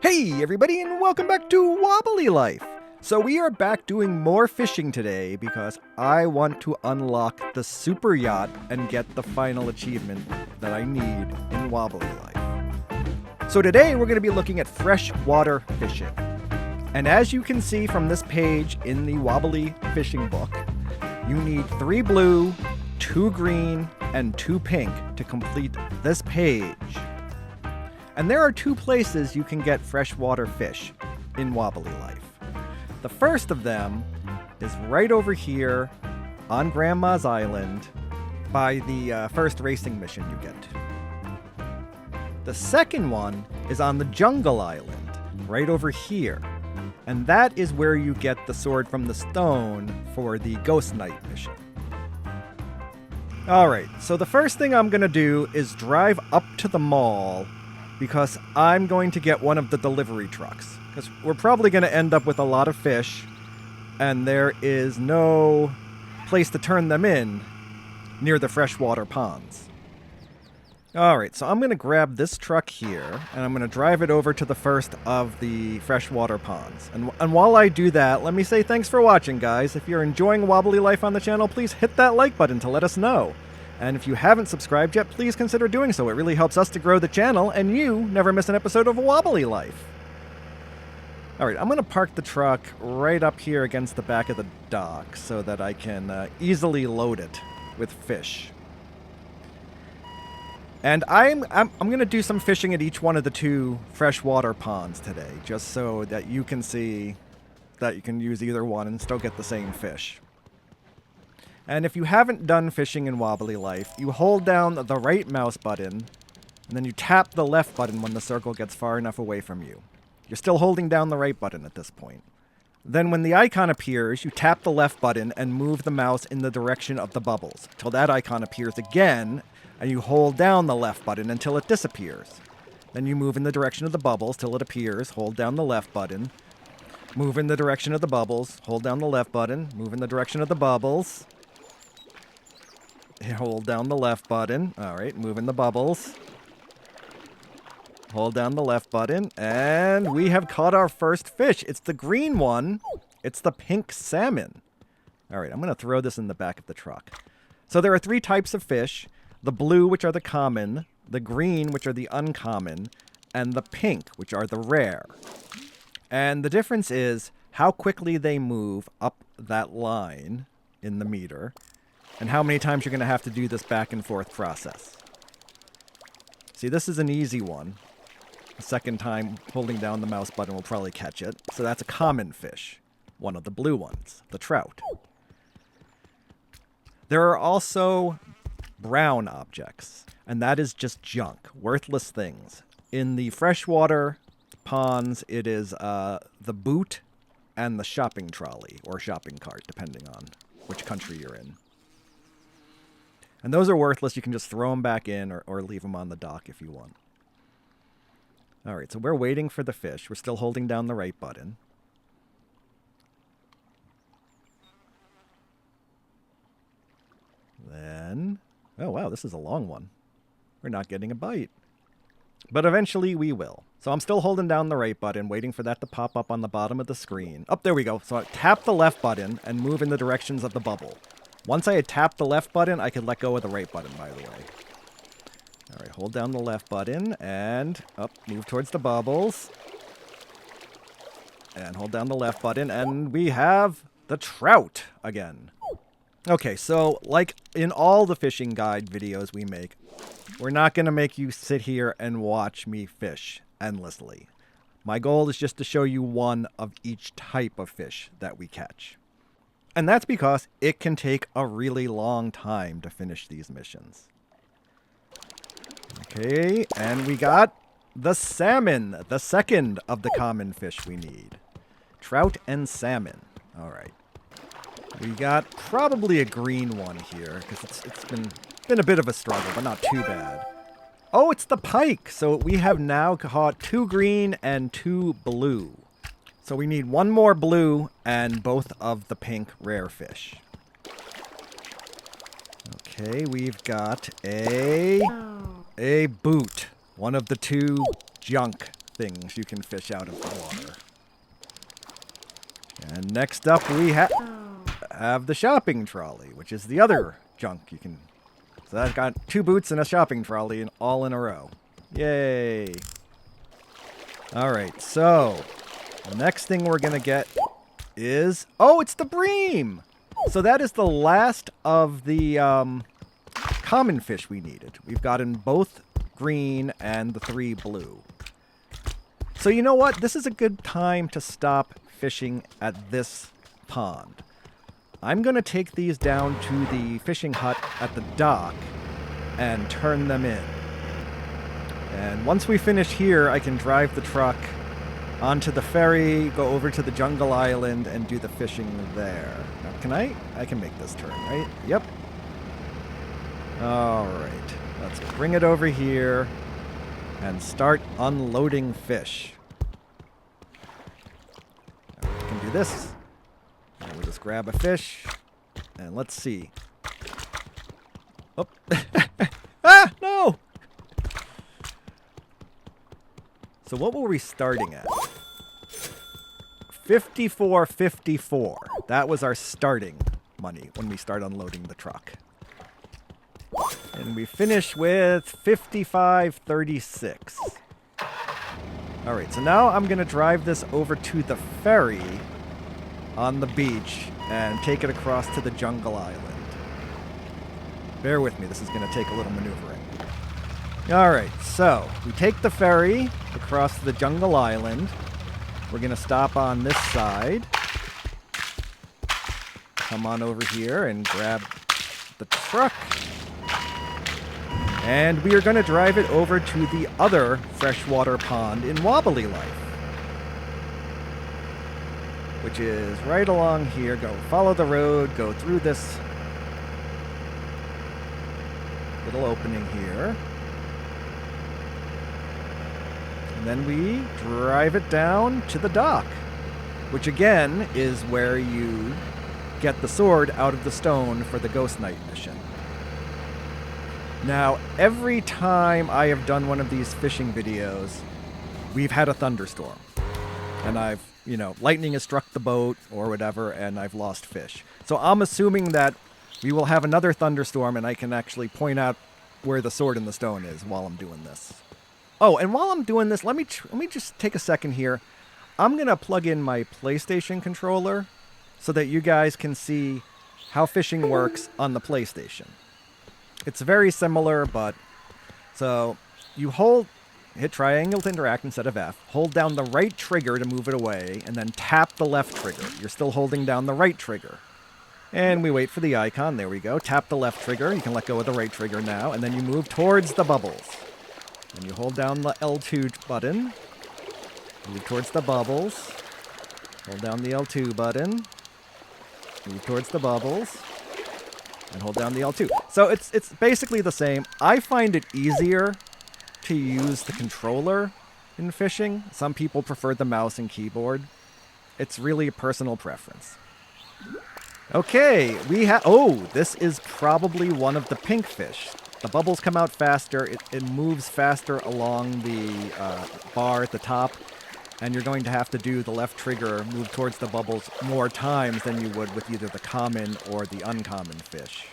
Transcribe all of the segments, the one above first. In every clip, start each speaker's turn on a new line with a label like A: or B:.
A: Hey everybody, and welcome back to Wobbly Life! So we are back doing more fishing today because I want to unlock the Super Yacht and get the final achievement that I need in Wobbly Life. So today we're going to be looking at freshwater fishing. And as you can see from this page in the Wobbly fishing book, you need 3 blue, 2 green, and 2 pink to complete this page. And there are 2 places you can get freshwater fish in Wobbly Life. The first of them is right over here on Grandma's Island by the first racing mission you get to. The second one is on the Jungle Island, right over here. And that is where you get the sword from the stone for the Ghost Knight mission. Alright, so the first thing I'm going to do is drive up to the mall because I'm going to get one of the delivery trucks. Because we're probably going to end up with a lot of fish, and there is no place to turn them in near the freshwater ponds. Alright, so I'm going to grab this truck here, and I'm going to drive it over to the first of the freshwater ponds. And while I do that, let me say thanks for watching, guys. If you're enjoying Wobbly Life on the channel, please hit that like button to let us know. And if you haven't subscribed yet, please consider doing so. It really helps us to grow the channel, and you never miss an episode of Wobbly Life. Alright, I'm going to park the truck right up here against the back of the dock so that I can easily load it with fish. And I'm going to do some fishing at each one of the 2 freshwater ponds today, just so that you can see that you can use either one and still get the same fish. And if you haven't done fishing in Wobbly Life, you hold down the right mouse button, and then you tap the left button when the circle gets far enough away from you. You're still holding down the right button at this point. Then when the icon appears, you tap the left button and move the mouse in the direction of the bubbles, till that icon appears again, and you hold down the left button until it disappears. Then you move in the direction of the bubbles till it appears, hold down the left button, move in the direction of the bubbles, hold down the left button, move in the direction of the bubbles, hold down the left button. Alright, move in the bubbles. Hold down the left button. And we have caught our first fish. It's the green one. It's the pink salmon. Alright, I'm going to throw this in the back of the truck. So there are 3 types of fish. The blue, which are the common. The green, which are the uncommon. And the pink, which are the rare. And the difference is how quickly they move up that line in the meter, and how many times you're going to have to do this back and forth process. See, this is an easy one. The second time holding down the mouse button will probably catch it. So that's a common fish. One of the blue ones, the trout. There are also brown objects, and that is just junk, worthless things. In the freshwater ponds, it is the boot and the shopping trolley, or shopping cart, depending on which country you're in. And those are worthless. You can just throw them back in or leave them on the dock if you want. Alright, so we're waiting for the fish. We're still holding down the right button. Then... oh, wow, this is a long one. We're not getting a bite. But eventually we will. So I'm still holding down the right button, waiting for that to pop up on the bottom of the screen. Oh, there we go. So I tap the left button and move in the directions of the bubble. Once I had tapped the left button, I could let go of the right button, by the way. Alright, hold down the left button, and up, move towards the bubbles. And hold down the left button, and we have the trout again. Okay, so like in all the fishing guide videos we make, we're not going to make you sit here and watch me fish endlessly. My goal is just to show you one of each type of fish that we catch. And that's because it can take a really long time to finish these missions. Okay, and we got the salmon, the second of the common fish we need. Trout and salmon. Alright. We got probably a green one here, because it's been a bit of a struggle, but not too bad. Oh, it's the pike! So we have now caught 2 green and 2 blue. So we need 1 more blue and both of the pink rare fish. Okay, we've got a boot. One of the 2 junk things you can fish out of the water. And next up we have the shopping trolley, which is the other junk you can... So I've got 2 boots and a shopping trolley and all in a row. Yay! Alright, so the next thing we're going to get is... Oh, it's the bream! So that is the last of the common fish we needed. We've gotten both green and the 3 blue. So you know what? This is a good time to stop fishing at this pond. I'm going to take these down to the fishing hut at the dock and turn them in. And once we finish here, I can drive the truck onto the ferry, go over to the jungle island, and do the fishing there. Now, can I? I can make this turn, right? Yep. Alright. Let's bring it over here and start unloading fish. Now, we can do this. And we'll just grab a fish, and let's see. Oh. Ah, no! So what were we starting at? 54.54. That was our starting money when we start unloading the truck. And we finish with 55.36. Alright, so now I'm going to drive this over to the ferry on the beach and take it across to the jungle island. Bear with me, this is going to take a little maneuvering. Alright, so we take the ferry across the jungle island. We're going to stop on this side. Come on over here and grab the truck. And we are going to drive it over to the other freshwater pond in Wobbly Life, which is right along here. Go follow the road, go through this little opening here. And then we drive it down to the dock, which again is where you get the sword out of the stone for the Ghost Knight mission. Now, every time I have done one of these fishing videos, we've had a thunderstorm. And I've, lightning has struck the boat or whatever, and I've lost fish. So I'm assuming that we will have another thunderstorm, and I can actually point out where the sword in the stone is while I'm doing this. Oh, and while I'm doing this, let me just take a second here. I'm going to plug in my PlayStation controller so that you guys can see how fishing works on the PlayStation. It's very similar, but... So, you hit triangle to interact instead of F, hold down the right trigger to move it away, and then tap the left trigger. You're still holding down the right trigger. And we wait for the icon, there we go. Tap the left trigger, you can let go of the right trigger now, and then you move towards the bubbles. And you hold down the L2 button, move towards the bubbles, hold down the L2 button, move towards the bubbles, and hold down the L2. So it's basically the same. I find it easier to use the controller in fishing. Some people prefer the mouse and keyboard. It's really a personal preference. Okay, this is probably one of the pink fish. The bubbles come out faster, it moves faster along the bar at the top, and you're going to have to do the left trigger, move towards the bubbles more times than you would with either the common or the uncommon fish.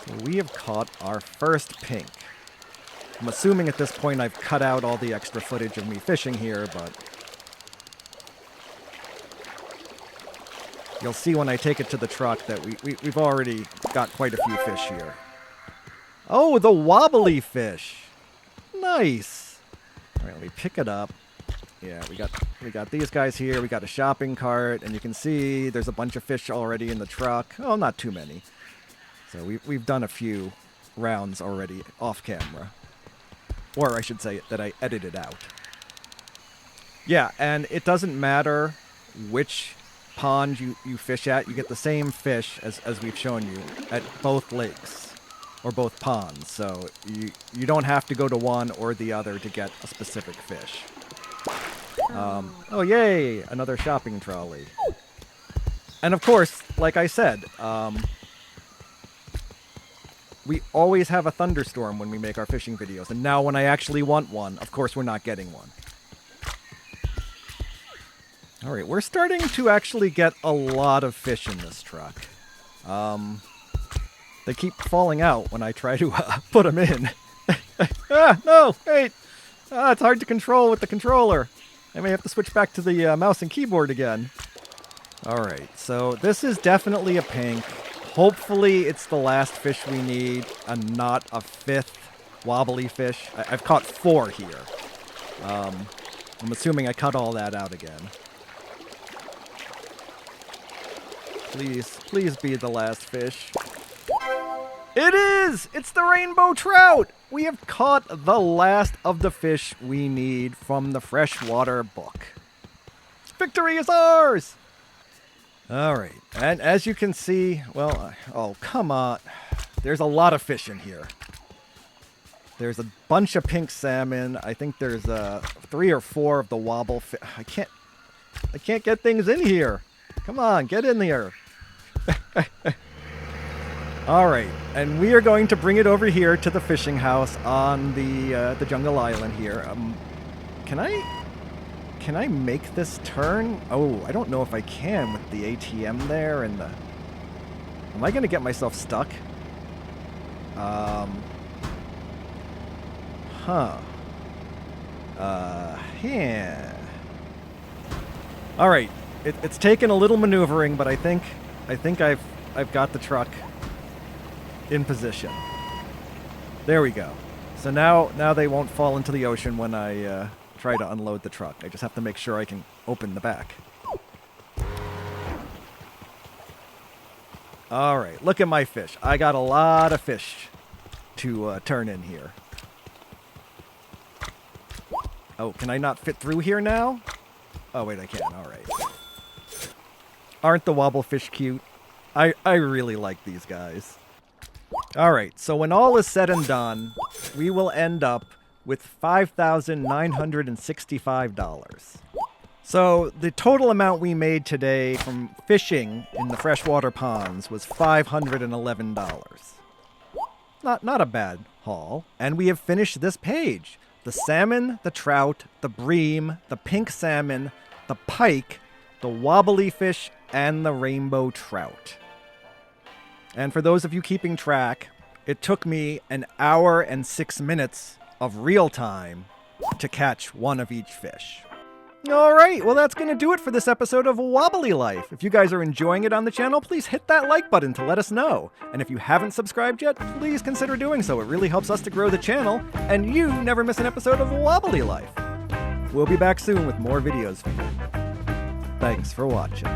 A: So we have caught our first pink. I'm assuming at this point I've cut out all the extra footage of me fishing here, but you'll see when I take it to the truck that we've already got quite a few fish here. Oh, the wobbly fish! Nice! Alright, let me pick it up. Yeah, we got these guys here, we got a shopping cart, and you can see there's a bunch of fish already in the truck. Oh, not too many. So we've done a few rounds already off camera. Or I should say that I edited out. Yeah, and it doesn't matter which pond you fish at, you get the same fish as we've shown you at both lakes or both ponds. So you don't have to go to one or the other to get a specific fish. Oh yay, another shopping trolley. And of course, like I said, we always have a thunderstorm when we make our fishing videos. And now when I actually want one, of course we're not getting one. All right, we're starting to actually get a lot of fish in this truck. They keep falling out when I try to put them in. No, wait. It's hard to control with the controller. I may have to switch back to the mouse and keyboard again. All right, so this is definitely a pink. Hopefully it's the last fish we need and not a 5th wobbly fish. I've caught 4 here. I'm assuming I cut all that out again. Please be the last fish. It is! It's the rainbow trout! We have caught the last of the fish we need from the freshwater book. Victory is ours! Alright, and as you can see, well, oh, come on. There's a lot of fish in here. There's a bunch of pink salmon. I think there's 3 or 4 of the wobble fish. I can't get things in here. Come on, get in there. All right, and we are going to bring it over here to the fishing house on the jungle island here. Can I make this turn? Oh, I don't know if I can with the ATM there and the... Am I going to get myself stuck? Yeah. All right. It's taken a little maneuvering, but I think I've got the truck in position. There we go. So now they won't fall into the ocean when I try to unload the truck. I just have to make sure I can open the back. All right, look at my fish. I got a lot of fish to turn in here. Oh, can I not fit through here now? Oh, wait, I can. All right. Aren't the wobblefish cute? I really like these guys. All right, so when all is said and done, we will end up with $5,965. So the total amount we made today from fishing in the freshwater ponds was $511. Not a bad haul. And we have finished this page. The salmon, the trout, the bream, the pink salmon, the pike, the wobbly fish, and the rainbow trout. And for those of you keeping track, it took me 1 hour and 6 minutes of real time to catch one of each fish. All right, well, that's going to do it for this episode of Wobbly Life. If you guys are enjoying it on the channel, please hit that like button to let us know. And if you haven't subscribed yet, please consider doing so. It really helps us to grow the channel, and you never miss an episode of Wobbly Life. We'll be back soon with more videos for you. Thanks for watching.